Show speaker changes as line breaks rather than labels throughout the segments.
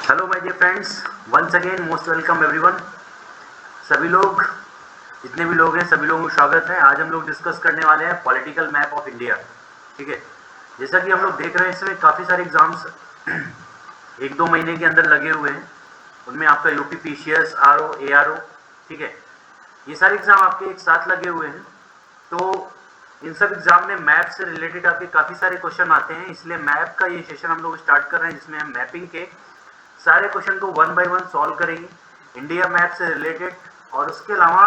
Hello my dear friends, once again most welcome everyone. सभी लोग, जितने भी लोग हैं सभी लोगों को स्वागत है। आज हम लोग डिस्कस करने वाले हैं पॉलिटिकल मैप ऑफ इंडिया। ठीक है, जैसा कि हम लोग देख रहे हैं इसमें काफ़ी सारे एग्जाम्स एक दो महीने के अंदर लगे हुए हैं। उनमें आपका यूपी पीसीएस, आरओ, एआरओ, ठीक है, ये सारे एग्जाम आपके एक साथ लगे हुए हैं। तो इन सब एग्जाम में मैप से रिलेटेड आपके काफ़ी सारे क्वेश्चन आते हैं, इसलिए मैप का ये सेशन हम लोग स्टार्ट कर रहे हैं जिसमें हम मैपिंग के सारे क्वेश्चन को वन बाय वन सॉल्व करेंगे इंडिया मैप से रिलेटेड। और उसके अलावा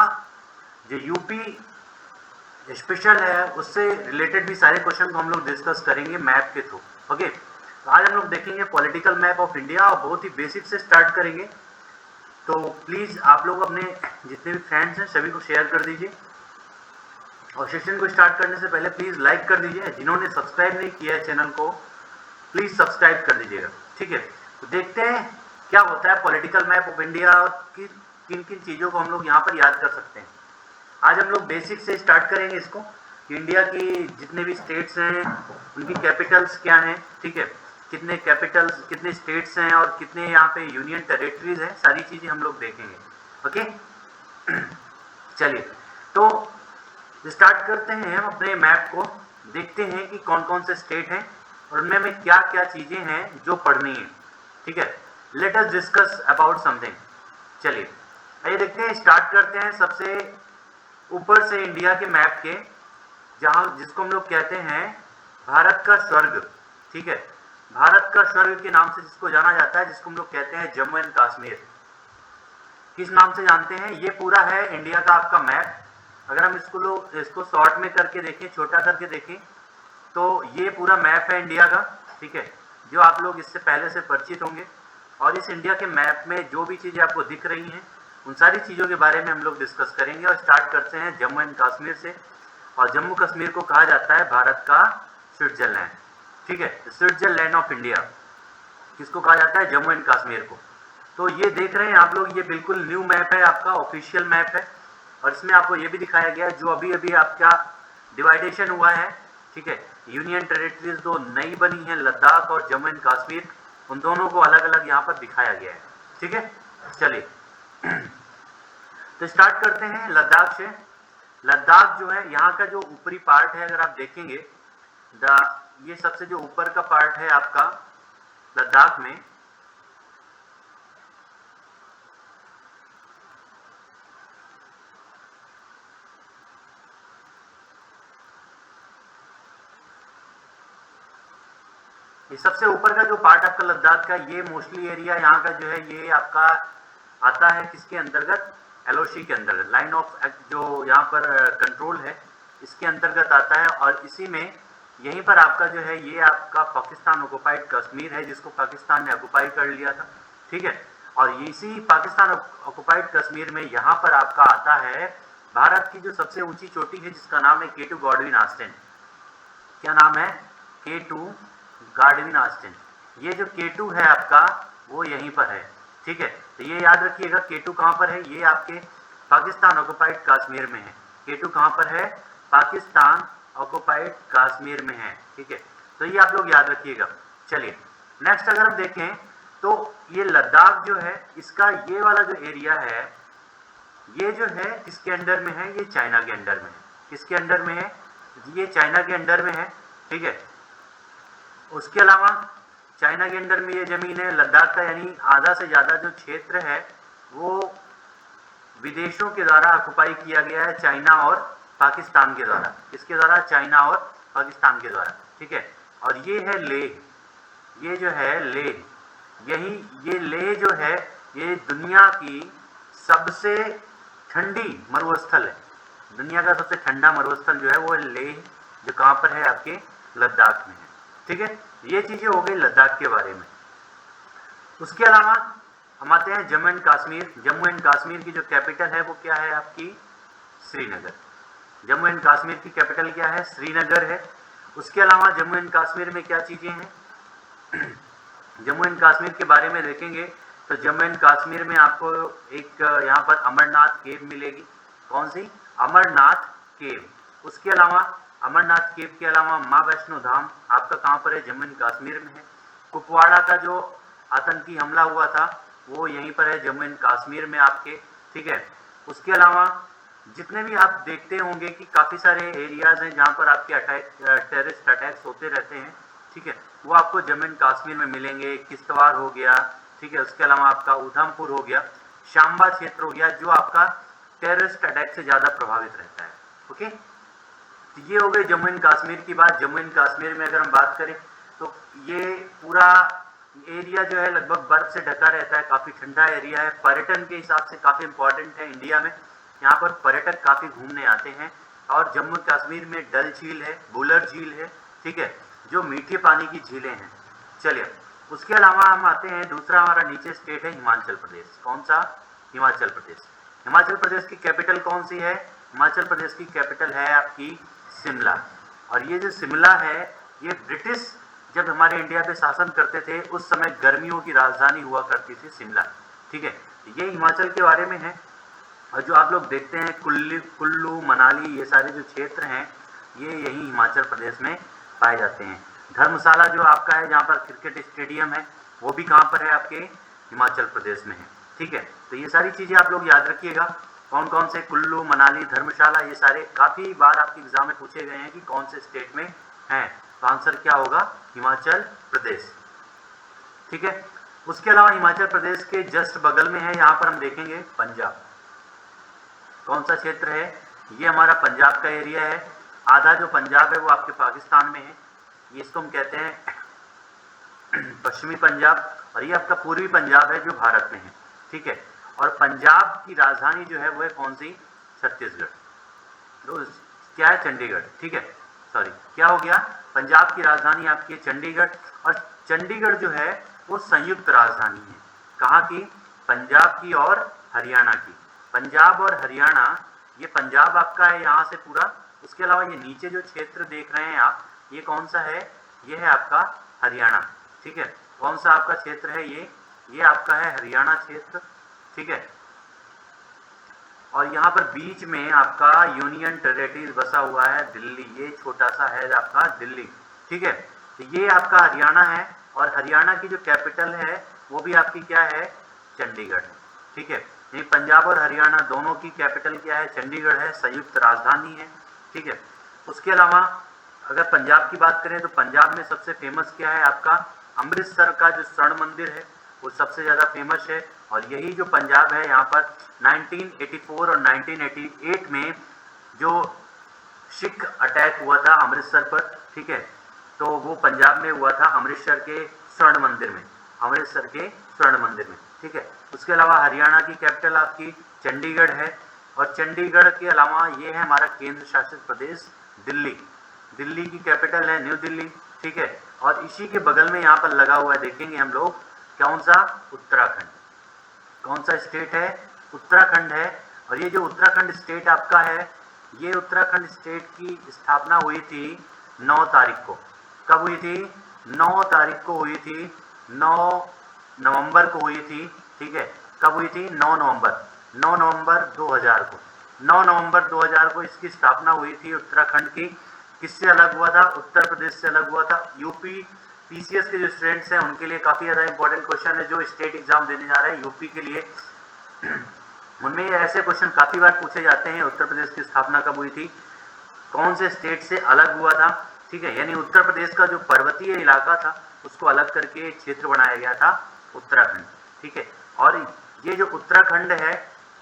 जो यूपी स्पेशल है उससे रिलेटेड भी सारे क्वेश्चन को हम लोग डिस्कस करेंगे मैप के थ्रू। ओके, तो आज हम लोग देखेंगे पॉलिटिकल मैप ऑफ इंडिया और बहुत ही बेसिक से स्टार्ट करेंगे। तो प्लीज़ आप लोग अपने जितने भी फ्रेंड्स हैं सभी को शेयर कर दीजिए और सेशन को स्टार्ट करने से पहले प्लीज़ लाइक कर दीजिए। जिन्होंने सब्सक्राइब नहीं किया है चैनल को प्लीज़ सब्सक्राइब कर दीजिएगा। ठीक है, तो देखते हैं क्या होता है पॉलिटिकल मैप ऑफ इंडिया की, किन किन चीज़ों को हम लोग यहाँ पर याद कर सकते हैं। आज हम लोग बेसिक से स्टार्ट करेंगे इसको कि इंडिया की जितने भी स्टेट्स हैं उनकी कैपिटल्स क्या हैं। ठीक है, कितने कैपिटल्स, कितने स्टेट्स हैं और कितने यहाँ पे यूनियन टेरिटरीज हैं, सारी चीज़ें हम लोग देखेंगे। ओके चलिए, तो स्टार्ट करते हैं हम अपने मैप को। देखते हैं कि कौन कौन से स्टेट हैं और उनमें में क्या क्या चीज़ें हैं जो पढ़नी है। ठीक है, let us discuss about something. चलिए आइए देखते हैं, स्टार्ट करते हैं सबसे ऊपर से इंडिया के मैप के, जहां जिसको हम लोग कहते हैं भारत का स्वर्ग। ठीक है, भारत का स्वर्ग के नाम से जिसको जाना जाता है, जिसको हम लोग कहते हैं जम्मू एंड कश्मीर। किस नाम से जानते हैं? ये पूरा है इंडिया का आपका मैप। अगर हम इसको शॉर्ट में करके देखें, छोटा करके देखें, तो ये पूरा मैप है इंडिया का। ठीक है, जो आप लोग इससे पहले से परिचित होंगे। और इस इंडिया के मैप में जो भी चीज़ें आपको दिख रही हैं उन सारी चीज़ों के बारे में हम लोग डिस्कस करेंगे। और स्टार्ट करते हैं जम्मू एंड कश्मीर से। और जम्मू कश्मीर को कहा जाता है भारत का स्विट्जरलैंड। ठीक है, स्विट्जरलैंड ऑफ इंडिया किसको कहा जाता है? जम्मू एंड कश्मीर को। तो ये देख रहे हैं आप लोग, ये बिल्कुल न्यू मैप है, आपका ऑफिशियल मैप है। और इसमें आपको ये भी दिखाया गया है जो अभी अभी आपका डिवाइडेशन हुआ है। ठीक है, यूनियन टेरिटरीज दो नई बनी है, लद्दाख और जम्मू एंड कश्मीर, उन दोनों को अलग अलग यहाँ पर दिखाया गया है। ठीक है, चलिए तो स्टार्ट करते हैं लद्दाख से। लद्दाख जो है यहाँ का जो ऊपरी पार्ट है, अगर आप देखेंगे ये सबसे जो ऊपर का पार्ट है आपका लद्दाख में, ये सबसे ऊपर का जो पार्ट आपका लद्दाख का, ये मोस्टली एरिया यहाँ का जो है ये आपका आता है किसके अंतर्गत? एलओसी के अंतर्गत, लाइन ऑफ जो यहाँ पर कंट्रोल है इसके अंतर्गत आता है। और इसी में यहीं पर आपका जो है ये आपका पाकिस्तान ऑक्युपाइड कश्मीर है, जिसको पाकिस्तान ने ऑक्युपाई कर लिया था। ठीक है, और इसी पाकिस्तान ऑक्युपाइड कश्मीर में यहाँ पर आपका आता है भारत की जो सबसे ऊंची चोटी है, जिसका नाम है K2 गॉडविन ऑस्टिन। क्या नाम है? K2 Godwin Austen. ये जो K2 है आपका वो यहीं पर है। ठीक है, तो ये याद रखिएगा K2 कहाँ पर है? ये आपके पाकिस्तान ऑक्युपाइड कश्मीर में है। K2 कहाँ पर है? पाकिस्तान ऑक्युपाइड कश्मीर में है। ठीक है, तो ये आप लोग याद रखिएगा। चलिए नेक्स्ट अगर हम देखें तो ये लद्दाख जो है, इसका ये वाला जो एरिया है, ये जो है किसके अंडर में है? ये चाइना के अंडर में है। किसके अंडर में है? ये चाइना के अंडर में है। ठीक है, उसके अलावा चाइना के अंडर में ये जमीन है लद्दाख का, यानी आधा से ज़्यादा जो क्षेत्र है वो विदेशों के द्वारा ऑक्युपाई किया गया है, चाइना और पाकिस्तान के द्वारा। इसके द्वारा चाइना और पाकिस्तान के द्वारा। ठीक है, और ये है लेह, ये जो है लेह, यही ये लेह जो है ये दुनिया की सबसे ठंडी मरुस्थल है। दुनिया का सबसे ठंडा मरुस्थल जो है वो लेह, जो कहाँ पर है? आपके लद्दाख में है। ठीक है, ये चीजें हो गई लद्दाख के बारे में। उसके अलावा हम आते हैं जम्मू एंड कश्मीर। जम्मू एंड कश्मीर की जो कैपिटल है वो क्या है? आपकी श्रीनगर। जम्मू एंड कश्मीर की कैपिटल क्या है? श्रीनगर है। उसके अलावा जम्मू एंड कश्मीर में क्या चीजें हैं? जम्मू एंड कश्मीर के बारे में देखेंगे तो जम्मू एंड कश्मीर में आपको एक यहाँ पर अमरनाथ केव मिलेगी। कौन सी? अमरनाथ केव। उसके अलावा अमरनाथ केव के अलावा माँ वैष्णो धाम आपका कहाँ पर है? जम्मू एंड कश्मीर में है। कुपवाड़ा का जो आतंकी हमला हुआ था वो यहीं पर है, जम्मू एंड कश्मीर में आपके, ठीक है। उसके अलावा जितने भी आप देखते होंगे कि काफ़ी सारे एरियाज़ हैं जहाँ पर आपके टेररिस्ट अटैक्स होते रहते हैं, ठीक है, वो आपको जम्मू एंड कश्मीर में मिलेंगे। किश्तवाड़ हो गया, ठीक है, उसके अलावा आपका उधमपुर हो गया, शांबा क्षेत्र हो गया, जो आपका टेररिस्ट अटैक से ज़्यादा प्रभावित रहता है। ओके, तो ये हो गई जम्मू एंड कश्मीर की बात। जम्मू एंड कश्मीर में अगर हम बात करें तो ये पूरा एरिया जो है लगभग बर्फ से ढका रहता है, काफ़ी ठंडा एरिया है, पर्यटन के हिसाब से काफ़ी इंपॉर्टेंट है इंडिया में। यहाँ पर पर्यटक काफ़ी घूमने आते हैं। और जम्मू कश्मीर में डल झील है, बुलर झील है, ठीक है, जो मीठे पानी की झीलें हैं। चलिए, उसके अलावा हम आते हैं, दूसरा हमारा नीचे स्टेट है हिमाचल प्रदेश। कौन सा? हिमाचल प्रदेश। हिमाचल प्रदेश की कैपिटल कौन सी है? हिमाचल प्रदेश की कैपिटल है आपकी शिमला। और ये जो शिमला है, ये ब्रिटिश जब हमारे इंडिया पे शासन करते थे उस समय गर्मियों की राजधानी हुआ करती थी शिमला, ठीक है। ये हिमाचल के बारे में है। और जो आप लोग देखते हैं कुल्लू मनाली, ये सारे जो क्षेत्र हैं ये यही हिमाचल प्रदेश में पाए जाते हैं। धर्मशाला जो आपका है, जहाँ पर क्रिकेट स्टेडियम है, वो भी कहाँ पर है? आपके हिमाचल प्रदेश में है, ठीक है। तो ये सारी चीज़ें आप लोग याद रखिएगा, कौन कौन से कुल्लू मनाली धर्मशाला, ये सारे काफ़ी बार आपके एग्जाम में पूछे गए हैं कि कौन से स्टेट में हैं। तो आंसर क्या होगा? हिमाचल प्रदेश, ठीक है। उसके अलावा हिमाचल प्रदेश के जस्ट बगल में है, यहाँ पर हम देखेंगे पंजाब। कौन सा क्षेत्र है? ये हमारा पंजाब का एरिया है। आधा जो पंजाब है वो आपके पाकिस्तान में है, ये इसको हम कहते हैं पश्चिमी पंजाब। और ये आपका पूर्वी पंजाब है जो भारत में है, ठीक है। और पंजाब की राजधानी जो है वो है कौन सी? छत्तीसगढ़। तो क्या है? चंडीगढ़, ठीक है। सॉरी, क्या हो गया? पंजाब की राजधानी आपकी है चंडीगढ़। और चंडीगढ़ जो है वो संयुक्त राजधानी है। कहाँ की? पंजाब की और हरियाणा की। पंजाब और हरियाणा, ये पंजाब आपका है यहाँ से पूरा। उसके अलावा ये नीचे जो क्षेत्र देख रहे हैं आप, ये कौन सा है? ये है आपका हरियाणा, ठीक है। कौन सा आपका क्षेत्र है? ये आपका है हरियाणा क्षेत्र, ठीक है। और यहाँ पर बीच में आपका यूनियन टेरेटरी बसा हुआ है दिल्ली, ये छोटा सा है आपका दिल्ली, ठीक है। तो ये आपका हरियाणा है। और हरियाणा की जो कैपिटल है वो भी आपकी क्या है? चंडीगढ़, ठीक है। ये पंजाब और हरियाणा दोनों की कैपिटल क्या है? चंडीगढ़ है, संयुक्त राजधानी है, ठीक है। उसके अलावा अगर पंजाब की बात करें तो पंजाब में सबसे फेमस क्या है आपका? अमृतसर का जो स्वर्ण मंदिर है वो सबसे ज़्यादा फेमस है। और यही जो पंजाब है, यहाँ पर 1984 और 1988 में जो सिख अटैक हुआ था अमृतसर पर, ठीक है, तो वो पंजाब में हुआ था, अमृतसर के स्वर्ण मंदिर में, अमृतसर के स्वर्ण मंदिर में, ठीक है। उसके अलावा हरियाणा की कैपिटल आपकी चंडीगढ़ है। और चंडीगढ़ के अलावा ये है हमारा केंद्र शासित प्रदेश दिल्ली। दिल्ली की कैपिटल है न्यू दिल्ली, ठीक है। और इसी के बगल में यहाँ पर लगा हुआ है, देखेंगे हम लोग, कौन सा? उत्तराखंड। कौन सा स्टेट है? उत्तराखंड है। और ये जो उत्तराखंड स्टेट आपका है, ये उत्तराखंड स्टेट की स्थापना हुई थी 9 तारीख को। कब हुई थी? 9 तारीख को हुई थी, 9 नवंबर को हुई थी, ठीक है। कब हुई थी? 9 नवंबर, 9 नवंबर 2000 को। 9 नवंबर 2000 को इसकी स्थापना हुई थी उत्तराखंड की। किससे अलग हुआ था? उत्तर प्रदेश से अलग हुआ था। यूपी पीसीएस के जो स्टूडेंट्स हैं उनके लिए काफ़ी ज़्यादा इंपॉर्टेंट क्वेश्चन है, जो स्टेट एग्जाम देने जा रहे हैं यूपी के लिए। उनमें ऐसे क्वेश्चन काफ़ी बार पूछे जाते हैं, उत्तर प्रदेश की स्थापना कब हुई थी, कौन से स्टेट से अलग हुआ था, ठीक है। यानी उत्तर प्रदेश का जो पर्वतीय इलाका था उसको अलग करके क्षेत्र बनाया गया था उत्तराखंड, ठीक है। और ये जो उत्तराखंड है,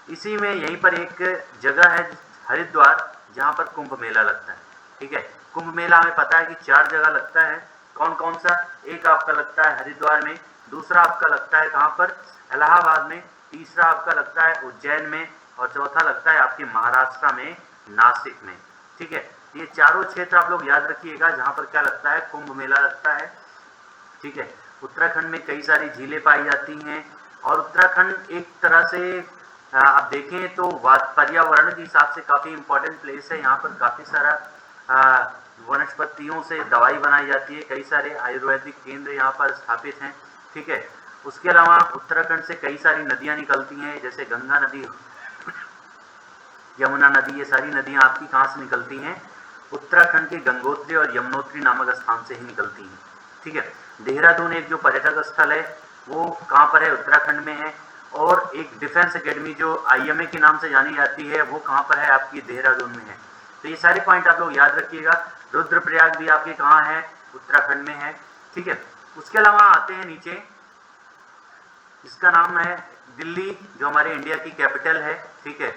इसी में यहीं पर एक जगह है हरिद्वार, जहाँ पर कुंभ मेला लगता है, ठीक है। कुंभ मेला हमें पता है कि 4 जगह लगता है। कौन कौन सा? एक आपका लगता है हरिद्वार में, दूसरा आपका लगता है कहाँ पर? इलाहाबाद में, तीसरा आपका लगता है उज्जैन में, और चौथा लगता है आपके महाराष्ट्र में नासिक में, ठीक है। ये चारों क्षेत्र आप लोग याद रखिएगा जहाँ पर क्या लगता है? कुंभ मेला लगता है, ठीक है। उत्तराखंड में कई सारी झीलें पाई जाती हैं। और उत्तराखंड एक तरह से आप देखें तो पर्यावरण के हिसाब से काफ़ी इंपॉर्टेंट प्लेस है। यहाँ पर काफ़ी सारा वनस्पतियों से दवाई बनाई जाती है, कई सारे आयुर्वेदिक केंद्र यहाँ पर स्थापित हैं, ठीक है। उसके अलावा उत्तराखंड से कई सारी नदियाँ निकलती हैं, जैसे गंगा नदी, यमुना नदी, ये सारी नदियाँ आपकी कहाँ से निकलती हैं? उत्तराखंड के गंगोत्री और यमुनोत्री नामक स्थान से ही निकलती हैं, ठीक है। देहरादून एक जो पर्यटक स्थल है वो कहाँ पर है, उत्तराखंड में है। और एक डिफेंस एकेडमी जो IMA के नाम से जानी जाती है वो कहाँ पर है, आपकी देहरादून में है। तो ये सारे पॉइंट आप लोग याद रखिएगा। रुद्रप्रयाग भी आपके कहाँ है, उत्तराखंड में है, ठीक है। उसके अलावा आते हैं नीचे, इसका नाम है दिल्ली, जो हमारे इंडिया की कैपिटल है, ठीक है।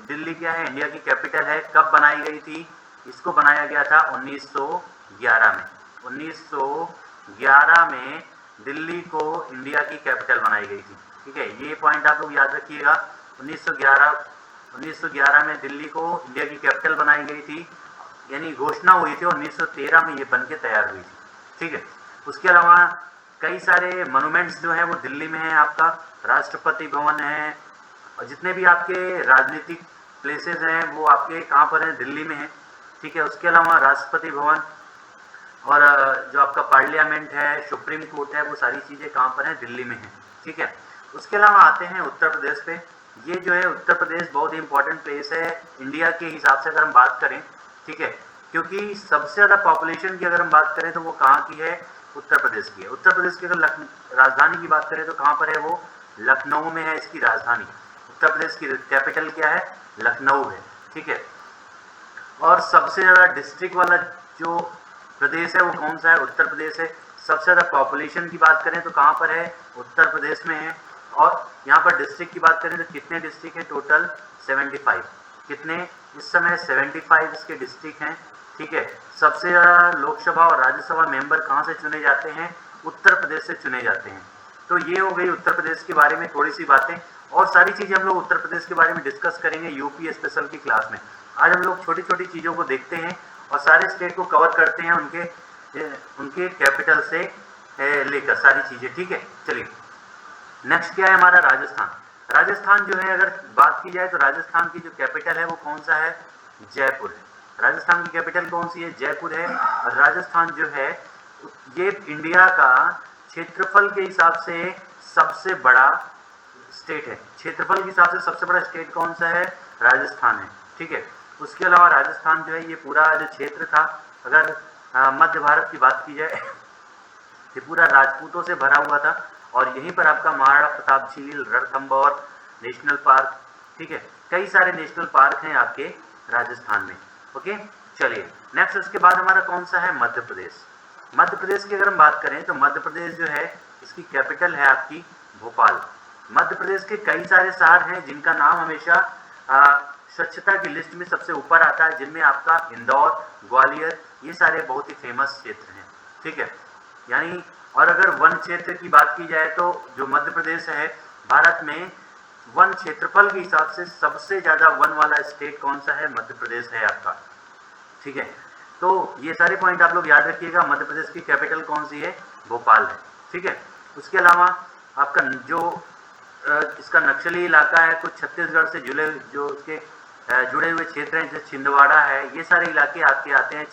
दिल्ली क्या है, इंडिया की कैपिटल है। कब बनाई गई थी, इसको बनाया गया था 1911 में। 1911 में दिल्ली को इंडिया की कैपिटल बनाई गई थी, ठीक है। ये पॉइंट आप लोग याद रखिएगा। 1911 में दिल्ली को इंडिया की कैपिटल बनाई गई थी, यानी घोषणा हुई थी। 1913 में ये बन के तैयार हुई थी, ठीक है। उसके अलावा कई सारे मोनूमेंट्स जो हैं वो दिल्ली में है। आपका राष्ट्रपति भवन है, और जितने भी आपके राजनीतिक प्लेसेस हैं वो आपके कहाँ पर हैं, दिल्ली में है, ठीक है। उसके अलावा राष्ट्रपति भवन और जो आपका पार्लियामेंट है, सुप्रीम कोर्ट है, वो सारी चीज़ें कहाँ पर हैं, दिल्ली में है, ठीक है। उसके अलावा आते हैं उत्तर प्रदेश पे। ये जो है उत्तर प्रदेश बहुत ही इंपॉर्टेंट प्लेस है इंडिया के हिसाब से अगर हम बात करें, ठीक है। क्योंकि सबसे ज़्यादा पॉपुलेशन की अगर हम बात करें तो वो कहाँ की है, उत्तर प्रदेश की है। उत्तर प्रदेश की अगर राजधानी की बात करें तो कहाँ पर है वो, लखनऊ में है इसकी राजधानी। उत्तर प्रदेश की कैपिटल क्या है, लखनऊ है, ठीक है। और सबसे ज़्यादा डिस्ट्रिक्ट वाला जो प्रदेश है वो कौन सा है, उत्तर प्रदेश है। सबसे ज़्यादा पॉपुलेशन की बात करें तो कहाँ पर है, उत्तर प्रदेश में है। और यहाँ पर डिस्ट्रिक्ट की बात करें तो कितने डिस्ट्रिक्ट है, टोटल 75। कितने, इस समय 75 इसके डिस्ट्रिक्ट हैं, ठीक है। सबसे ज़्यादा लोकसभा और राज्यसभा मेंबर कहाँ से चुने जाते हैं, उत्तर प्रदेश से चुने जाते हैं। तो ये हो गई उत्तर प्रदेश के बारे में थोड़ी सी बातें, और सारी चीज़ें हम लोग उत्तर प्रदेश के बारे में डिस्कस करेंगे यूपी स्पेशल की क्लास में। आज हम लोग छोटी छोटी चीज़ों को देखते हैं और सारे स्टेट को कवर करते हैं उनके कैपिटल से लेकर सारी चीज़ें, ठीक है। चलिए नेक्स्ट क्या है हमारा, राजस्थान। राजस्थान जो है अगर बात की जाए तो राजस्थान की जो कैपिटल है वो कौन सा है, जयपुर है। राजस्थान की कैपिटल कौन सी है, जयपुर है। और राजस्थान जो है ये इंडिया का क्षेत्रफल के हिसाब से सबसे बड़ा स्टेट है। क्षेत्रफल के हिसाब से सबसे बड़ा स्टेट कौन सा है, राजस्थान है, ठीक है। उसके अलावा राजस्थान जो है ये पूरा जो क्षेत्र था, अगर मध्य भारत की बात की जाए ये पूरा राजपूतों से भरा हुआ था। और यहीं पर आपका महाराणा प्रताप झील, रणथंभौर नेशनल पार्क, ठीक है, कई सारे नेशनल पार्क हैं आपके राजस्थान में, ओके। चलिए नेक्स्ट, उसके बाद हमारा कौन सा है, मध्य प्रदेश। मध्य प्रदेश की अगर हम बात करें तो मध्य प्रदेश जो है इसकी कैपिटल है आपकी भोपाल। मध्य प्रदेश के कई सारे शहर हैं जिनका नाम हमेशा स्वच्छता की लिस्ट में सबसे ऊपर आता है, जिनमें आपका इंदौर, ग्वालियर, ये सारे बहुत ही फेमस क्षेत्र हैं, ठीक है। यानी और अगर वन क्षेत्र की बात की जाए तो जो मध्य प्रदेश है भारत में वन क्षेत्रफल के हिसाब से सबसे ज़्यादा वन वाला स्टेट कौन सा है, मध्य प्रदेश है आपका, ठीक है। तो ये सारे पॉइंट आप लोग याद रखिएगा। मध्य प्रदेश की कैपिटल कौन सी है, भोपाल है, ठीक है। उसके अलावा आपका जो इसका नक्सली इलाका है, कुछ छत्तीसगढ़ से जुड़े हुए क्षेत्र हैं, जैसे छिंदवाड़ा है, ये सारे इलाके आपके आते हैं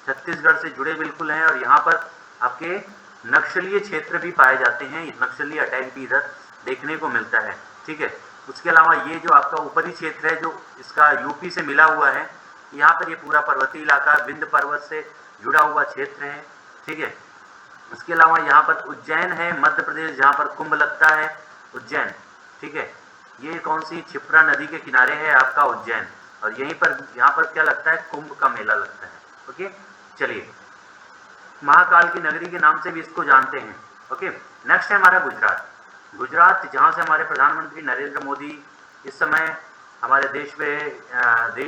छत्तीसगढ़ से जुड़े बिल्कुल हैं। और यहाँ पर आपके नक्सलीय क्षेत्र भी पाए जाते हैं, नक्सली अटैक भी इधर देखने को मिलता है, ठीक है। उसके अलावा ये जो आपका ऊपरी क्षेत्र है जो इसका यूपी से मिला हुआ है, यहाँ पर ये पूरा पर्वतीय इलाका विंध्य पर्वत से जुड़ा हुआ क्षेत्र है, ठीक है। उसके अलावा यहाँ पर उज्जैन है मध्य प्रदेश, जहाँ पर कुंभ लगता है, उज्जैन, ठीक है। ये कौन सी, क्षिप्रा नदी के किनारे है आपका उज्जैन, और यहाँ पर क्या लगता है, कुंभ का मेला लगता है, ओके। चलिए महाकाल की नगरी के नाम से भी इसको जानते हैं, ओके। नेक्स्ट है हमारा गुजरात। गुजरात जहाँ से हमारे प्रधानमंत्री नरेंद्र मोदी इस समय हमारे देश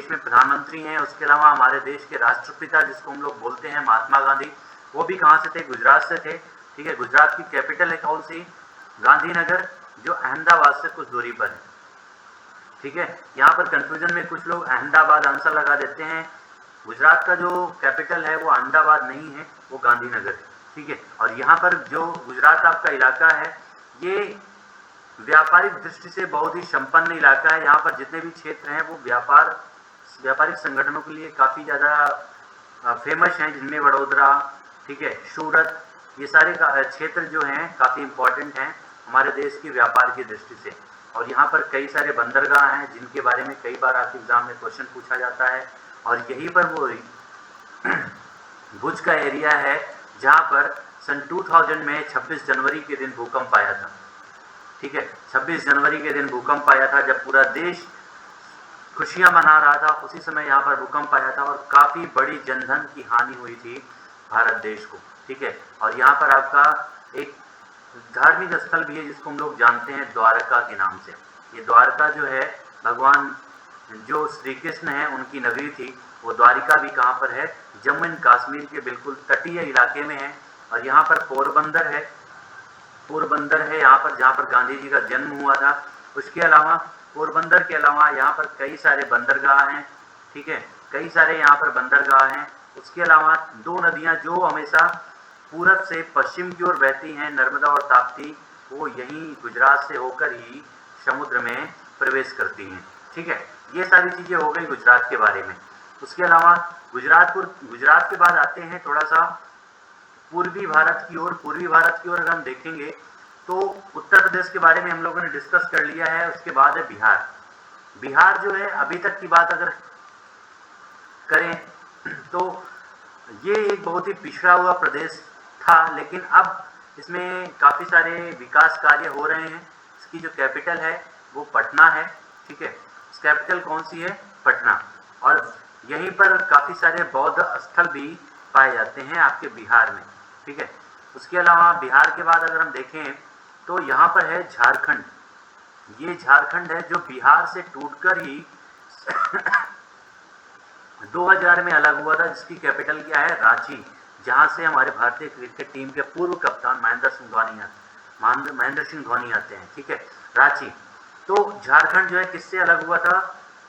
में प्रधानमंत्री हैं। उसके अलावा हमारे देश के राष्ट्रपिता जिसको हम लोग बोलते हैं महात्मा गांधी, वो भी कहाँ से थे, गुजरात से थे, ठीक है। गुजरात की कैपिटल है कौन सी, गांधीनगर, जो अहमदाबाद से कुछ दूरी पर है, ठीक है। यहाँ पर कंफ्यूजन में कुछ लोग अहमदाबाद आंसर लगा देते हैं। गुजरात का जो कैपिटल है वो अहमदाबाद नहीं है, वो गांधीनगर है, ठीक है। और यहाँ पर जो गुजरात आपका इलाका है ये व्यापारिक दृष्टि से बहुत ही संपन्न इलाका है। यहाँ पर जितने भी क्षेत्र हैं वो व्यापारिक संगठनों के लिए काफ़ी ज़्यादा फेमस हैं, जिनमें वडोदरा, ठीक है, सूरत, ये सारे क्षेत्र जो हैं काफ़ी इम्पोर्टेंट हैं हमारे देश की व्यापार की दृष्टि से। और यहाँ पर कई सारे बंदरगाह हैं जिनके बारे में कई बार आपके एग्जाम में क्वेश्चन पूछा जाता है। और यहीं पर वो भुज का एरिया है जहाँ पर सन 2000 में 26 जनवरी के दिन भूकंप आया था। ठीक है, 26 जनवरी के दिन भूकंप आया था, जब पूरा देश खुशियां मना रहा था, उसी समय यहाँ पर भूकंप आया था और काफ़ी बड़ी जनधन की हानि हुई थी भारत देश को। ठीक है, और यहाँ पर आपका एक धार्मिक स्थल भी है जिसको हम लोग जानते हैं द्वारका के नाम से। ये द्वारका जो है, भगवान जो श्री कृष्ण है उनकी नगरी थी, वो द्वारिका भी कहाँ पर है, जम्मू एंड कश्मीर के बिल्कुल तटीय इलाके में है। और यहाँ पर पोरबंदर है, पोरबंदर है यहाँ पर, जहाँ पर गांधी जी का जन्म हुआ था। उसके अलावा पोरबंदर के अलावा यहाँ पर कई सारे बंदरगाह हैं। ठीक है, कई सारे यहाँ पर बंदरगाह हैं। उसके अलावा दो नदियाँ जो हमेशा पूरब से पश्चिम की ओर बहती हैं, नर्मदा और ताप्ती, वो यहीं गुजरात से होकर ही समुद्र में प्रवेश करती हैं। ठीक है, ये सारी चीज़ें हो गई गुजरात के बारे में। उसके अलावा गुजरात के बाद आते हैं थोड़ा सा पूर्वी भारत की ओर। पूर्वी भारत की ओर अगर हम देखेंगे तो उत्तर प्रदेश के बारे में हम लोगों ने डिस्कस कर लिया है। उसके बाद है बिहार। बिहार जो है, अभी तक की बात अगर करें तो ये एक बहुत ही पिछड़ा हुआ प्रदेश था, लेकिन अब इसमें काफ़ी सारे विकास कार्य हो रहे हैं। इसकी जो कैपिटल है वो पटना है। ठीक है, कैपिटल कौन सी है, पटना। और यहीं पर काफ़ी सारे बौद्ध स्थल भी पाए जाते हैं आपके बिहार में। ठीक है, उसके अलावा बिहार के बाद अगर हम देखें तो यहाँ पर है झारखंड। ये झारखंड है जो बिहार से टूटकर ही 2000 में अलग हुआ था, जिसकी कैपिटल क्या है, रांची, जहाँ से हमारे भारतीय क्रिकेट टीम के पूर्व कप्तान महेंद्र सिंह धोनी आते हैं। ठीक है, रांची। तो झारखंड जो है किससे अलग हुआ था,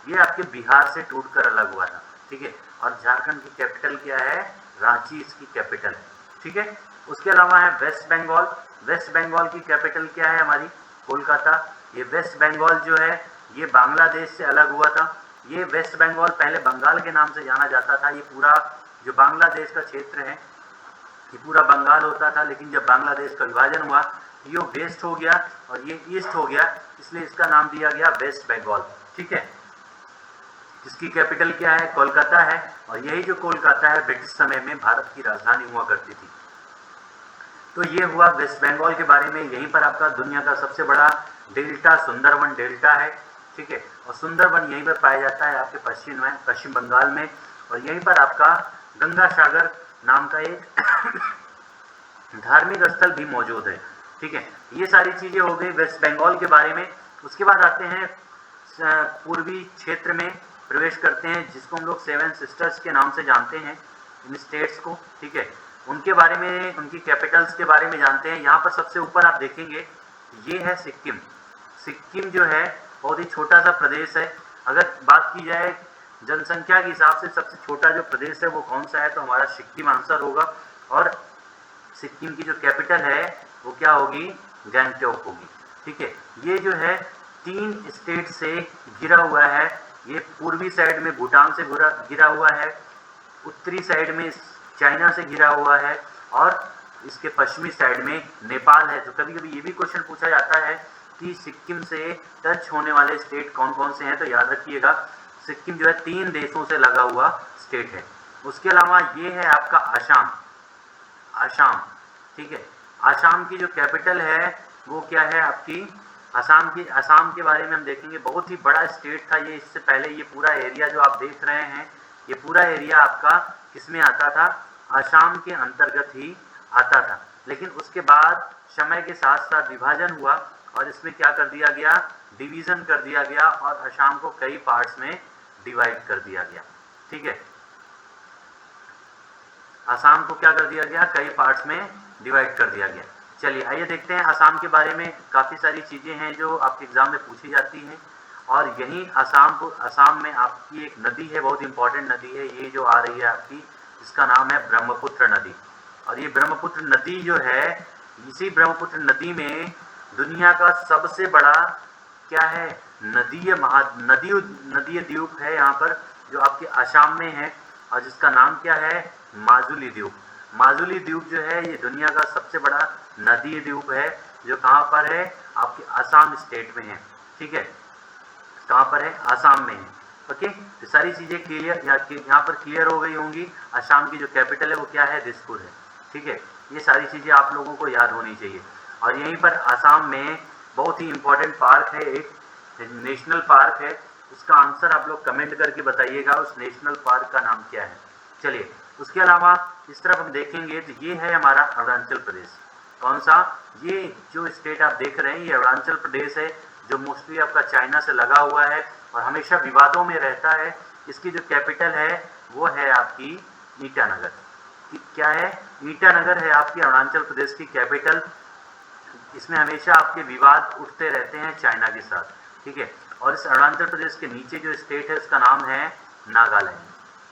ये आपके बिहार से टूटकर अलग हुआ था। ठीक है, और झारखंड की कैपिटल क्या है, रांची इसकी कैपिटल है। ठीक है, उसके अलावा है वेस्ट बंगाल। वेस्ट बंगाल की कैपिटल क्या है हमारी, कोलकाता। ये वेस्ट बंगाल जो है ये बांग्लादेश से अलग हुआ था। ये वेस्ट बंगाल पहले बंगाल के नाम से जाना जाता था। ये पूरा जो बांग्लादेश का क्षेत्र है ये पूरा बंगाल होता था, लेकिन जब बांग्लादेश का विभाजन हुआ ये वेस्ट हो गया और ये ईस्ट हो गया, इसलिए इसका नाम दिया गया वेस्ट बंगाल। ठीक है, जिसकी कैपिटल क्या है, कोलकाता है। और यही जो कोलकाता है ब्रिटिश समय में भारत की राजधानी हुआ करती थी। तो ये हुआ वेस्ट बंगाल के बारे में। यहीं पर आपका दुनिया का सबसे बड़ा डेल्टा सुंदरवन डेल्टा है। ठीक है, और सुंदरवन यहीं पर पाया जाता है आपके पश्चिम बंगाल में। और यहीं पर आपका गंगा सागर नाम का एक धार्मिक स्थल भी मौजूद है। ठीक है, ये सारी चीज़ें हो गई वेस्ट बंगाल के बारे में। उसके बाद आते हैं पूर्वी क्षेत्र में प्रवेश करते हैं, जिसको हम लोग 7 सिस्टर्स के नाम से जानते हैं, इन स्टेट्स को। ठीक है, उनके बारे में, उनकी कैपिटल्स के बारे में जानते हैं। यहाँ पर सबसे ऊपर आप देखेंगे ये है सिक्किम। सिक्किम जो है बहुत ही छोटा सा प्रदेश है। अगर बात की जाए जनसंख्या के हिसाब से सबसे छोटा जो प्रदेश है वो कौन सा है, तो हमारा सिक्किम आंसर होगा। और सिक्किम की जो कैपिटल है वो क्या होगी, गैंगटॉक होगी। ठीक है, ये जो है 3 स्टेट से घिरा हुआ है। ये पूर्वी साइड में भूटान से घिरा हुआ है, उत्तरी साइड में चाइना से घिरा हुआ है, और इसके पश्चिमी साइड में नेपाल है। तो कभी कभी ये भी क्वेश्चन पूछा जाता है कि सिक्किम से टच होने वाले स्टेट कौन कौन से हैं, तो याद रखिएगा सिक्किम जो है 3 देशों से लगा हुआ स्टेट है। उसके अलावा ये है आपका आसाम। आसाम, ठीक है, आसाम की जो कैपिटल है वो क्या है आपकी, आसाम के बारे में हम देखेंगे। बहुत ही बड़ा स्टेट था ये। इससे पहले ये पूरा एरिया जो आप देख रहे हैं, ये पूरा एरिया आपका किसमें आता था, आसाम के अंतर्गत ही आता था। लेकिन उसके बाद समय के साथ साथ विभाजन हुआ और इसमें क्या कर दिया गया, डिवीजन कर दिया गया और आसाम को कई पार्ट्स में डिवाइड कर दिया गया। ठीक है, आसाम को क्या कर दिया गया, कई पार्ट्स में डिवाइड कर दिया गया। चलिए आइए देखते हैं आसाम के बारे में। काफ़ी सारी चीज़ें हैं जो आपके एग्जाम में पूछी जाती हैं। और यही आसाम में आपकी एक नदी है, बहुत इंपॉर्टेंट नदी है, ये जो आ रही है आपकी, इसका नाम है ब्रह्मपुत्र नदी। और ये ब्रह्मपुत्र नदी जो है, इसी ब्रह्मपुत्र नदी में दुनिया का सबसे बड़ा क्या है, नदीय द्वीप है यहाँ पर, जो आपके आसाम में है, और जिसका नाम क्या है, माजुली द्वीप। माजुली द्वीप जो है ये दुनिया का सबसे बड़ा नदीय द्वीप है, जो कहाँ पर है, आपके आसाम स्टेट में है। ठीक है, कहाँ पर है, आसाम में है। ओके, तो सारी चीज़ें क्लियर यहाँ पर क्लियर हो गई होंगी। आसाम की जो कैपिटल है वो क्या है, दिसपुर है। ठीक है, ये सारी चीज़ें आप लोगों को याद होनी चाहिए। और यहीं पर आसाम में बहुत ही इम्पोर्टेंट पार्क है, एक नेशनल पार्क है, उसका आंसर आप लोग कमेंट करके बताइएगा उस नेशनल पार्क का नाम क्या है। चलिए, उसके अलावा इस तरफ हम देखेंगे तो ये है हमारा अरुणाचल प्रदेश। कौन सा? ये जो स्टेट आप देख रहे हैं ये अरुणाचल प्रदेश है, जो मोस्टली आपका चाइना से लगा हुआ है और हमेशा विवादों में रहता है। इसकी जो कैपिटल है वो है आपकी ईटानगर। क्या है? ईटानगर है आपकी अरुणाचल प्रदेश की कैपिटल। इसमें हमेशा आपके विवाद उठते रहते हैं चाइना के साथ, ठीक है। और इस अरुणाचल प्रदेश के नीचे जो स्टेट है उसका नाम है नागालैंड।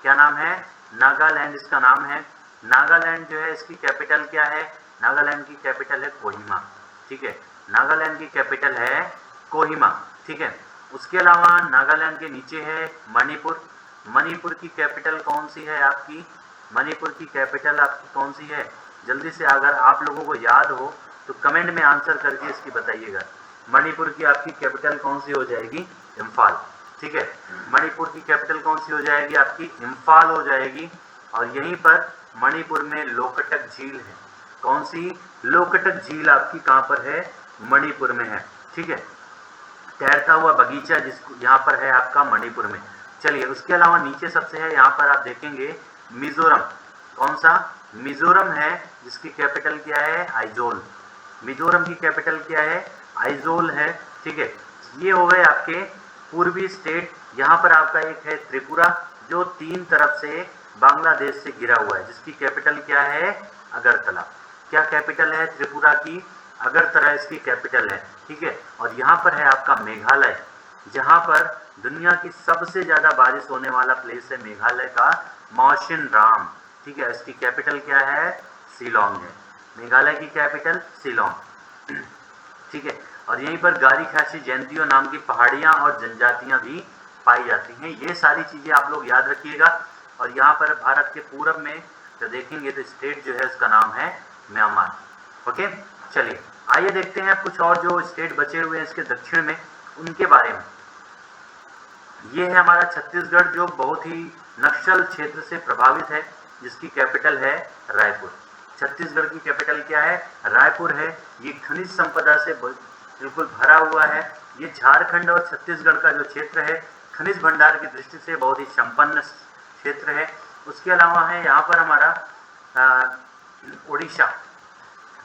क्या नाम है? नागालैंड इसका नाम है। नागालैंड जो है इसकी कैपिटल क्या है? नागालैंड की कैपिटल है कोहिमा, ठीक है। नागालैंड की कैपिटल है कोहिमा, ठीक है। उसके अलावा नागालैंड के नीचे है मणिपुर। मणिपुर की कैपिटल कौन सी है आपकी? मणिपुर की कैपिटल आपकी कौन सी है? जल्दी से अगर आप लोगों को याद हो तो कमेंट में आंसर करके इसकी बताइएगा। मणिपुर की आपकी कैपिटल कौन सी हो जाएगी? इम्फाल, ठीक है। मणिपुर की कैपिटल कौन सी हो जाएगी आपकी? इम्फाल हो जाएगी। और यहीं पर मणिपुर में लोकटक झील है। कौन सी? लोकटक झील आपकी कहाँ पर है? मणिपुर में है, ठीक है। तैरता हुआ बगीचा जिसको यहाँ पर है आपका मणिपुर में। चलिए, उसके अलावा नीचे सबसे है यहाँ पर आप देखेंगे मिजोरम। कौन सा? मिजोरम है, जिसकी कैपिटल क्या है? आइजोल। मिजोरम की कैपिटल क्या है? आइजोल है, ठीक है। ये हो गए आपके पूर्वी स्टेट। यहाँ पर आपका एक है त्रिपुरा, जो तीन तरफ से बांग्लादेश से घिरा हुआ है, जिसकी कैपिटल क्या है? अगरतला। क्या कैपिटल है त्रिपुरा की? अगरतला इसकी कैपिटल है, ठीक है। और यहाँ पर है आपका मेघालय, जहाँ पर दुनिया की सबसे ज्यादा बारिश होने वाला प्लेस है मेघालय का मौसिन राम, ठीक है। इसकी कैपिटल क्या है? शिलोंग है। मेघालय की कैपिटल शिलोंग, ठीक है। और यहीं पर गारी खासी जयंतियों नाम की पहाड़ियां और जनजातियां भी पाई जाती हैं। ये सारी चीजें आप लोग याद रखिएगा। और यहाँ पर भारत के पूरब में जो देखेंगे तो स्टेट जो है उसका नाम है म्यांमार, ओके। चलिए, आइए देखते हैं कुछ और जो स्टेट बचे हुए हैं इसके दक्षिण में, उनके बारे में। ये है हमारा छत्तीसगढ़, जो बहुत ही नक्सल क्षेत्र से प्रभावित है, जिसकी कैपिटल है रायपुर। छत्तीसगढ़ की कैपिटल क्या है? रायपुर है। ये खनिज संपदा से बिल्कुल भरा हुआ है। ये झारखंड और छत्तीसगढ़ का जो क्षेत्र है खनिज भंडार की दृष्टि से बहुत ही संपन्न क्षेत्र है। उसके अलावा है यहाँ पर हमारा उड़ीसा।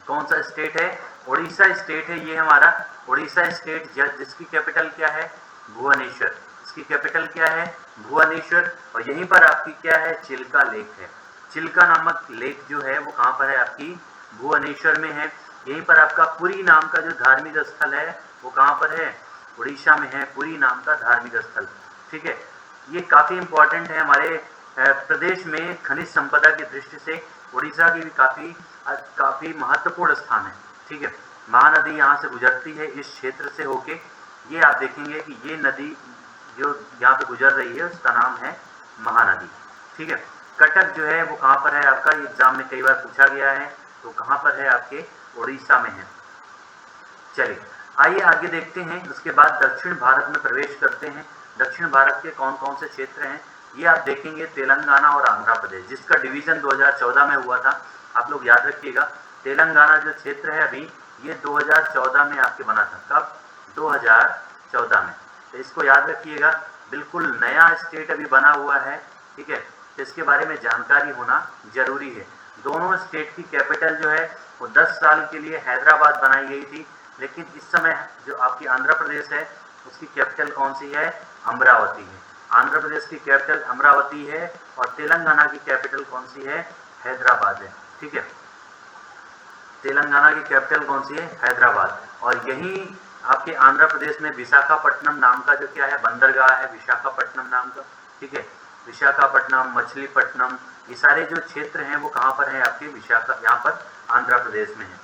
कौन सा स्टेट है? उड़ीसा स्टेट है ये हमारा। उड़ीसा स्टेट जिसकी कैपिटल क्या है? भुवनेश्वर। इसकी कैपिटल क्या है? भुवनेश्वर। और यहीं पर आपकी क्या है? चिल्का लेक है। चिल्का नामक लेक जो है वो कहाँ पर है आपकी? भुवनेश्वर में है। यहीं पर आपका पुरी नाम का जो धार्मिक स्थल है वो कहाँ पर है? उड़ीसा में है, पुरी नाम का धार्मिक स्थल, ठीक है। ये काफी इंपॉर्टेंट है हमारे प्रदेश में खनिज संपदा की दृष्टि से। उड़ीसा की भी काफी महत्वपूर्ण स्थान है, ठीक है। महानदी यहाँ से गुजरती है इस क्षेत्र से होके। ये आप देखेंगे कि ये नदी जो यहाँ पे गुजर रही है उसका नाम है महानदी, ठीक है। कटक जो है वो कहाँ पर है आपका? एग्जाम में कई बार पूछा गया है, तो कहाँ पर है? आपके उड़ीसा में है। चलिए, आइए आगे देखते हैं। उसके बाद दक्षिण भारत में प्रवेश करते हैं। दक्षिण भारत के कौन कौन से क्षेत्र हैं ये आप देखेंगे। तेलंगाना और आंध्र प्रदेश, जिसका डिवीजन 2014 में हुआ था, आप लोग याद रखिएगा। तेलंगाना जो क्षेत्र है अभी ये 2014 में आपके बना था। कब? 2014 में। तो इसको याद रखिएगा, बिल्कुल नया स्टेट अभी बना हुआ है, ठीक है। तो इसके बारे में जानकारी होना जरूरी है। दोनों स्टेट की कैपिटल जो है वो 10 साल के लिए हैदराबाद बनाई गई थी, लेकिन इस समय जो आपकी आंध्र प्रदेश है उसकी कैपिटल कौन सी है? अमरावती है। आंध्र प्रदेश की कैपिटल अमरावती है और तेलंगाना की कैपिटल कौन सी है? हैदराबाद है, ठीक है। तेलंगाना की कैपिटल कौन सी है? हैदराबाद। और यही आपके आंध्र प्रदेश में विशाखापट्टनम नाम का जो क्या है? बंदरगाह है विशाखापट्टनम नाम का, ठीक है। विशाखापट्टनम, मछलीपट्टनम, ये सारे जो क्षेत्र हैं वो कहाँ पर है आपके? यहाँ पर आंध्र प्रदेश में है,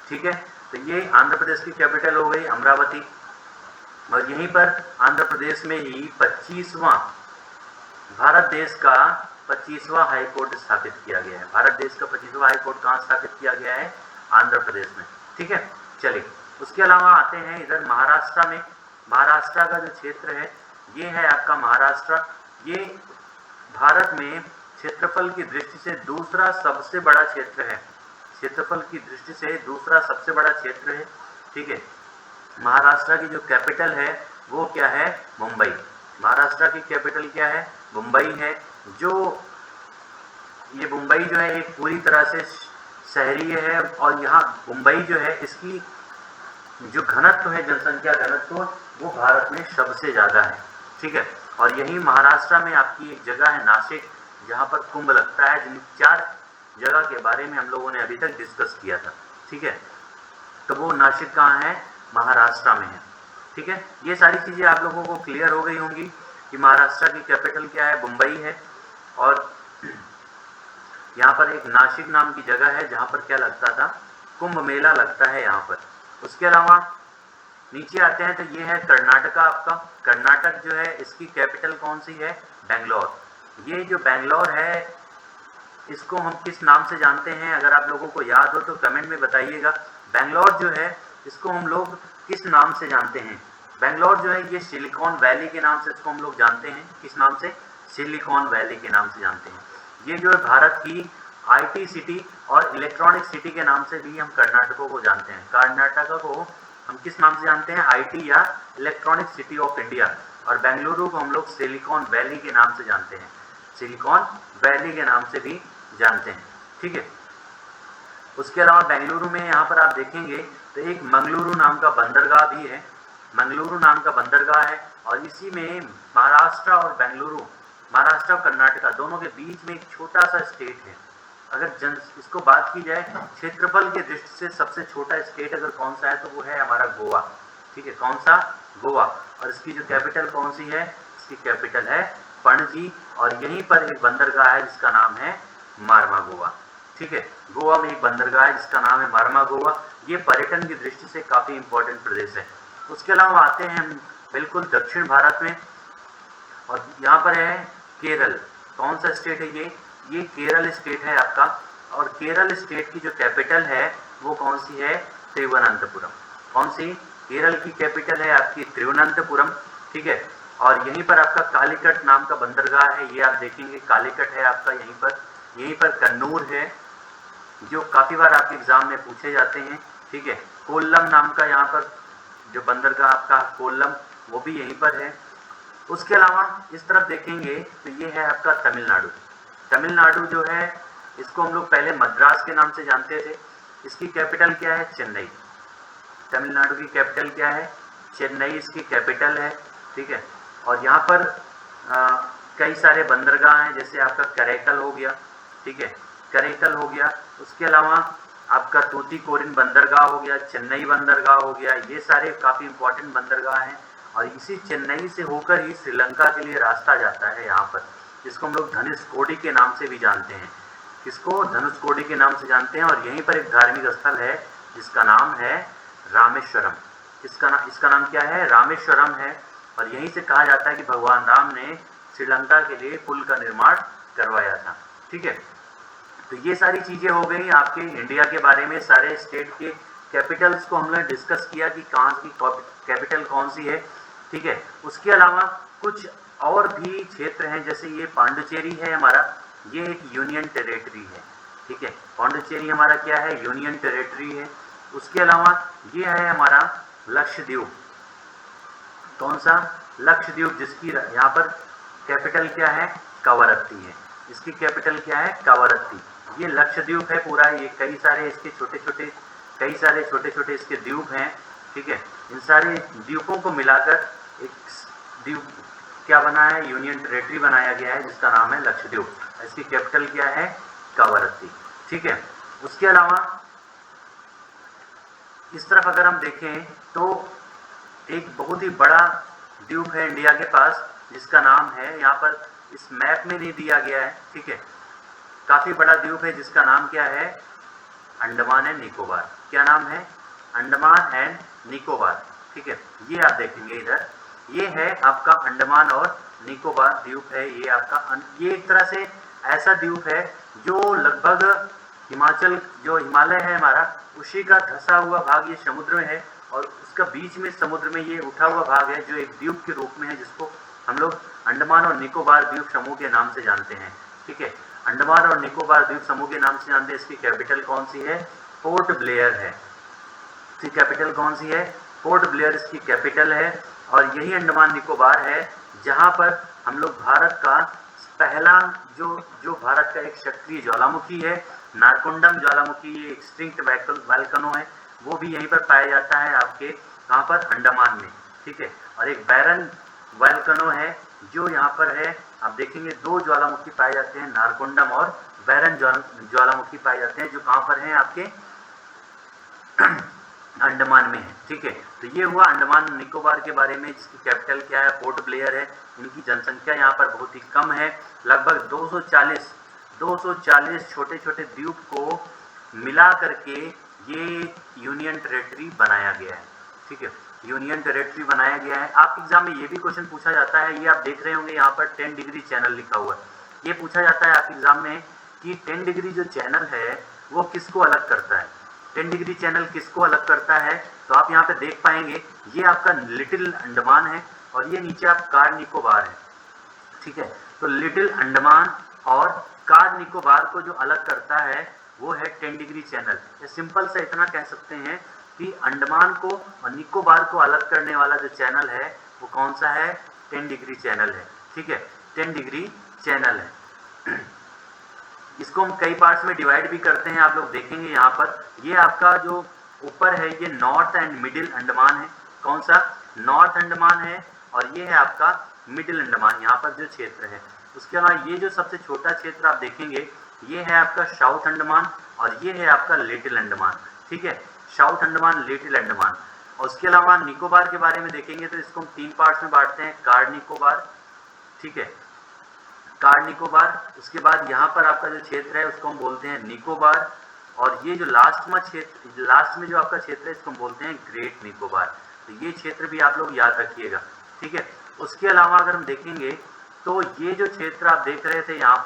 ठीक है। तो ये आंध्र प्रदेश की कैपिटल हो गई अमरावती। और यहीं पर आंध्र प्रदेश में ही 25वां भारत देश का 25वां हाई कोर्ट स्थापित किया गया है। भारत देश का 25वां हाई कोर्ट कहाँ स्थापित किया गया है? आंध्र प्रदेश में, ठीक है। चलिए, उसके अलावा आते हैं इधर महाराष्ट्र में। महाराष्ट्र का जो क्षेत्र है ये है आपका महाराष्ट्र। ये भारत में क्षेत्रफल की दृष्टि से दूसरा सबसे बड़ा क्षेत्र है। क्षेत्रफल की दृष्टि से दूसरा सबसे बड़ा क्षेत्र है, ठीक है। महाराष्ट्र की जो कैपिटल है वो क्या है, मुंबई। महाराष्ट्र की कैपिटल क्या है, मुंबई है। जो ये मुंबई जो है एक पूरी तरह से शहरी है, और यहाँ मुंबई जो है इसकी जो घनत्व है, जनसंख्या घनत्व, वो भारत में सबसे ज़्यादा है, ठीक है। और यही महाराष्ट्र में आपकी एक जगह है नासिक, जहाँ पर कुंभ लगता है, जिन 4 जगह के बारे में हम लोगों ने अभी तक डिस्कस किया था, ठीक है। तो वो नासिक कहाँ है, महाराष्ट्र में है, ठीक है। ये सारी चीज़ें आप लोगों को क्लियर हो गई होंगी कि महाराष्ट्र की कैपिटल क्या है, मुंबई है। और यहाँ पर एक नासिक नाम की जगह है जहाँ पर क्या लगता था, कुंभ मेला लगता है यहाँ पर। उसके अलावा नीचे आते हैं तो ये है कर्नाटका आपका। कर्नाटक जो है इसकी कैपिटल कौन सी है, बेंगलोर। ये जो बेंगलोर है इसको हम किस नाम से जानते हैं, अगर आप लोगों को याद हो तो कमेंट में बताइएगा। बेंगलोर जो है इसको हम लोग किस नाम से जानते हैं। बेंगलोर जो है ये सिलिकॉन वैली के नाम से इसको हम लोग जानते हैं। किस नाम से, सिलिकॉन वैली के नाम से जानते हैं। ये जो है भारत की IT सिटी और इलेक्ट्रॉनिक सिटी के नाम से भी हम कर्नाटकों को जानते हैं। कर्नाटका को हम किस नाम से जानते हैं, IT या इलेक्ट्रॉनिक सिटी ऑफ इंडिया। और बेंगलुरु को हम लोग सिलिकॉन वैली के नाम से जानते हैं, सिलिकॉन वैली के नाम से भी जानते हैं, ठीक है। उसके अलावा बेंगलुरु में यहाँ पर आप देखेंगे तो एक मंगलुरु नाम का बंदरगाह भी है, मंगलुरु नाम का बंदरगाह है। और इसी में महाराष्ट्र और बेंगलुरु, महाराष्ट्र और कर्नाटका दोनों के बीच में एक छोटा सा स्टेट है। अगर इसको बात की जाए क्षेत्रफल की दृष्टि से सबसे छोटा स्टेट अगर कौन सा है तो वो है हमारा गोवा, ठीक है। कौन सा, गोवा। और इसकी जो कैपिटल कौन सी है, इसकी कैपिटल है पणजी। और यहीं पर एक बंदरगाह है जिसका नाम है मार्मा गोवा, ठीक है। गोवा में एक बंदरगाह है जिसका नाम है मार्मा गोवा। ये पर्यटन की दृष्टि से काफ़ी इंपॉर्टेंट प्रदेश है। उसके अलावा आते हैं हम बिल्कुल दक्षिण भारत में, और यहाँ पर है केरल। कौन सा स्टेट है ये केरल स्टेट है आपका। और केरल स्टेट की जो कैपिटल है वो कौन सी है, तिरुवनंतपुरम। कौन सी, केरल की कैपिटल है आपकी तिरुवनंतपुरम, ठीक है। और यहीं पर आपका कालीकट नाम का बंदरगाह है, ये आप देखेंगे कालीकट है आपका यहीं पर कन्नूर है जो काफ़ी बार आपके एग्जाम में पूछे जाते हैं, ठीक है। कोल्लम नाम का यहाँ पर जो बंदरगाह आपका कोल्लम, वो भी यहीं पर है। उसके अलावा इस तरफ देखेंगे तो ये है आपका तमिलनाडु। तमिलनाडु जो है इसको हम लोग पहले मद्रास के नाम से जानते थे। इसकी कैपिटल क्या है, चेन्नई। तमिलनाडु की कैपिटल क्या है, चेन्नई इसकी कैपिटल है, ठीक है। और यहाँ पर कई सारे बंदरगाह हैं, जैसे आपका करैकल हो गया, ठीक है, करैकल हो गया। उसके अलावा आपका तूतीकोरिन बंदरगाह हो गया, चेन्नई बंदरगाह हो गया। ये सारे काफ़ी इंपॉर्टेंट बंदरगाह हैं। और इसी चेन्नई से होकर ही श्रीलंका के लिए रास्ता जाता है यहाँ पर, जिसको हम लोग धनुषकोडी के नाम से भी जानते हैं। किसको, धनुषकोडी के नाम से जानते हैं। और यहीं पर एक धार्मिक स्थल है जिसका नाम है रामेश्वरम। इसका नाम क्या है, रामेश्वरम है। और यहीं से कहा जाता है कि भगवान राम ने श्रीलंका के लिए पुल का निर्माण करवाया था, ठीक है। तो ये सारी चीज़ें हो गई आपके इंडिया के बारे में। सारे स्टेट के कैपिटल्स को हमने डिस्कस किया कि कहाँ की कैपिटल कौन सी है, ठीक है। उसके अलावा कुछ और भी क्षेत्र हैं, जैसे ये पांडिचेरी है हमारा, ये एक यूनियन टेरिटरी है, ठीक है। पांडिचेरी हमारा क्या है, यूनियन टेरिटरी है। उसके अलावा ये है हमारा लक्षद्वीप। कौन सा, लक्षद्वीप, जिसकी यहाँ पर कैपिटल क्या है, कवरत्ती है। इसकी कैपिटल क्या है, कवरत्ती। ये लक्षद्वीप है पूरा। ये कई सारे इसके छोटे छोटे इसके द्वीप हैं, ठीक है। इन सारे द्वीपों को मिलाकर एक द्वीप क्या बना है, यूनियन टेरिटरी बनाया गया है जिसका नाम है लक्षद्वीप। इसकी कैपिटल क्या है, कवरत्ती, ठीक है। उसके अलावा इस तरफ अगर हम देखें तो एक बहुत ही बड़ा द्वीप है इंडिया के पास जिसका नाम है, यहाँ पर इस मैप में नहीं दिया गया है, ठीक है। काफ़ी बड़ा द्वीप है जिसका नाम क्या है, अंडमान एंड निकोबार। क्या नाम है, अंडमान एंड निकोबार, ठीक है। ये आप देखेंगे इधर, ये है आपका अंडमान और निकोबार द्वीप है। ये आपका ये एक तरह से ऐसा द्वीप है जो लगभग हिमालय है हमारा, उसी का धंसा हुआ भाग ये समुद्र में है। और उसका बीच में समुद्र में ये उठा हुआ भाग है जो एक द्वीप के रूप में है, जिसको हम लोग अंडमान और निकोबार द्वीप समूह के नाम से जानते हैं, ठीक है। अंडमान और निकोबार द्वीप समूह के नाम से जानते हैं। इसकी कैपिटल कौन सी है? पोर्ट ब्लेयर है। इसकी कैपिटल कौन सी है? पोर्ट ब्लेयर इसकी कैपिटल है। और यही अंडमान निकोबार है जहां पर हम लोग भारत का पहला जो भारत का एक सक्रिय ज्वालामुखी है, नारकोंडम ज्वालामुखी, ये एक्सटिंक्ट वोल्केनो है, वो भी यहीं पर पाया जाता है आपके कहाँ पर? अंडमान में। ठीक है। और एक बैरन वोल्केनो है जो यहाँ पर है, आप देखेंगे 2 ज्वालामुखी पाए जाते हैं, नारकोंडम और बैरन ज्वालामुखी पाए जाते हैं, जो कहाँ पर हैं? आपके अंडमान में है। ठीक है। तो ये हुआ अंडमान निकोबार के बारे में, जिसकी कैपिटल क्या है? पोर्ट ब्लेयर है। इनकी जनसंख्या यहाँ पर बहुत ही कम है, लगभग 240 छोटे छोटे द्वीप को मिला करके ये यूनियन टेरेटरी बनाया गया है। ठीक है, यूनियन टेरेटरी बनाया गया है। आपके एग्जाम में ये भी क्वेश्चन पूछा जाता है, ये आप देख रहे होंगे यहाँ पर 10 डिग्री चैनल लिखा हुआ है। ये पूछा जाता है आपके एग्जाम में कि 10 डिग्री जो चैनल है वो किसको अलग करता है? 10 डिग्री चैनल किसको अलग करता है? तो आप यहाँ पे देख पाएंगे ये आपका लिटिल अंडमान है और ये नीचे आप कार निकोबार है। ठीक है। तो लिटिल अंडमान और कार निकोबार को जो अलग करता है वो है 10 डिग्री चैनल। ये सिंपल से इतना कह सकते हैं कि अंडमान को और निकोबार को अलग करने वाला जो चैनल है वो कौन सा है? 10 डिग्री चैनल है। ठीक है, 10 डिग्री चैनल है। इसको हम कई पार्ट्स में डिवाइड भी करते हैं, आप लोग देखेंगे यहाँ पर। ये आपका जो ऊपर है ये नॉर्थ एंड मिडिल अंडमान है। कौन सा? नॉर्थ अंडमान है। और ये है आपका मिडिल अंडमान, यहाँ पर जो क्षेत्र है। उसके अलावा ये जो सबसे छोटा क्षेत्र आप देखेंगे ये है आपका साउथ अंडमान और ये है आपका लिटिल अंडमान। ठीक है, साउथ अंडमान, लिटिल अंडमान। और उसके अलावा निकोबार के बारे में देखेंगे तो इसको हम 3 पार्ट्स में बांटते हैं, कार निकोबार। ठीक है, कार निकोबार। उसके बाद यहाँ पर आपका जो क्षेत्र है उसको हम बोलते हैं निकोबार। और ये जो लास्ट में जो आपका क्षेत्र है इसको हम बोलते हैं ग्रेट निकोबार। तो ये क्षेत्र भी आप लोग याद रखिएगा। ठीक है। उसके अलावा अगर हम देखेंगे तो ये जो क्षेत्र आप देख रहे थे यहाँ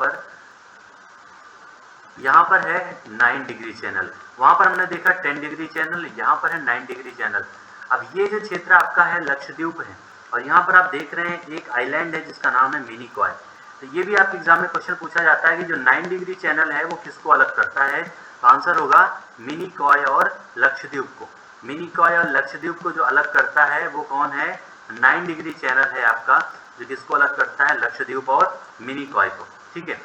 पर है 9 डिग्री चैनल। वहां पर हमने देखा 10 डिग्री चैनल, यहाँ पर है 9 डिग्री चैनल। अब ये जो क्षेत्र आपका है लक्षद्वीप है और यहाँ पर आप देख रहे हैं एक आइलैंड है जिसका नाम है मिनिकॉय। तो ये भी आपके एग्जाम में क्वेश्चन पूछा जाता है कि जो 9 डिग्री चैनल है वो किसको अलग करता है? तो आंसर होगा मिनिकॉय और लक्षद्वीप को। मिनिकॉय और लक्षद्वीप को जो अलग करता है वो कौन है? 9 डिग्री चैनल है आपका, जो किसको अलग करता है? लक्षद्वीप और मिनिकॉय को। ठीक है।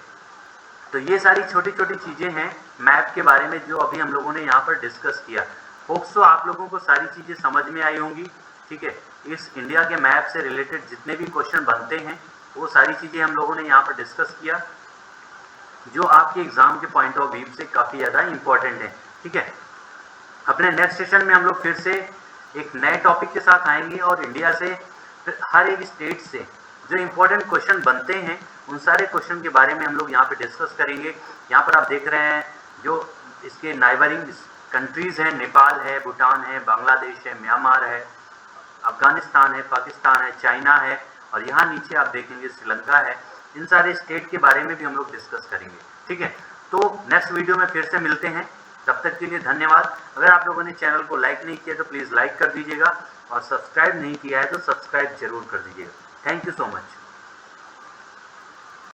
तो ये सारी छोटी छोटी चीजें हैं मैप के बारे में जो अभी हम लोगों ने यहाँ पर डिस्कस किया। होप्स सो आप लोगों को सारी चीजें समझ में आई होंगी। ठीक है, इस इंडिया के मैप से रिलेटेड जितने भी क्वेश्चन बनते हैं वो सारी चीजें हम लोगों ने यहाँ पर डिस्कस किया, जो आपके एग्जाम के पॉइंट ऑफ व्यू से काफी ज्यादा इंपॉर्टेंट है। ठीक है, अपने नेक्स्ट सेशन में हम लोग फिर से एक नए टॉपिक के साथ आएंगे और इंडिया से हर एक स्टेट से जो इंपॉर्टेंट क्वेश्चन बनते हैं उन सारे क्वेश्चन के बारे में हम लोग यहाँ पे डिस्कस करेंगे। यहाँ पर आप देख रहे हैं जो इसके नाइबरिंग कंट्रीज हैं, नेपाल है, भूटान है, बांग्लादेश है, म्यांमार है, अफगानिस्तान है, पाकिस्तान है, चाइना है और यहाँ नीचे आप देखेंगे श्रीलंका है। इन सारे स्टेट के बारे में भी हम लोग डिस्कस करेंगे। ठीक है, तो नेक्स्ट वीडियो में फिर से मिलते हैं। तब तक के लिए धन्यवाद। अगर आप लोगों ने चैनल को लाइक नहीं किया तो प्लीज़ लाइक कर दीजिएगा और सब्सक्राइब नहीं किया है तो सब्सक्राइब जरूर कर दीजिएगा। Thank you so much.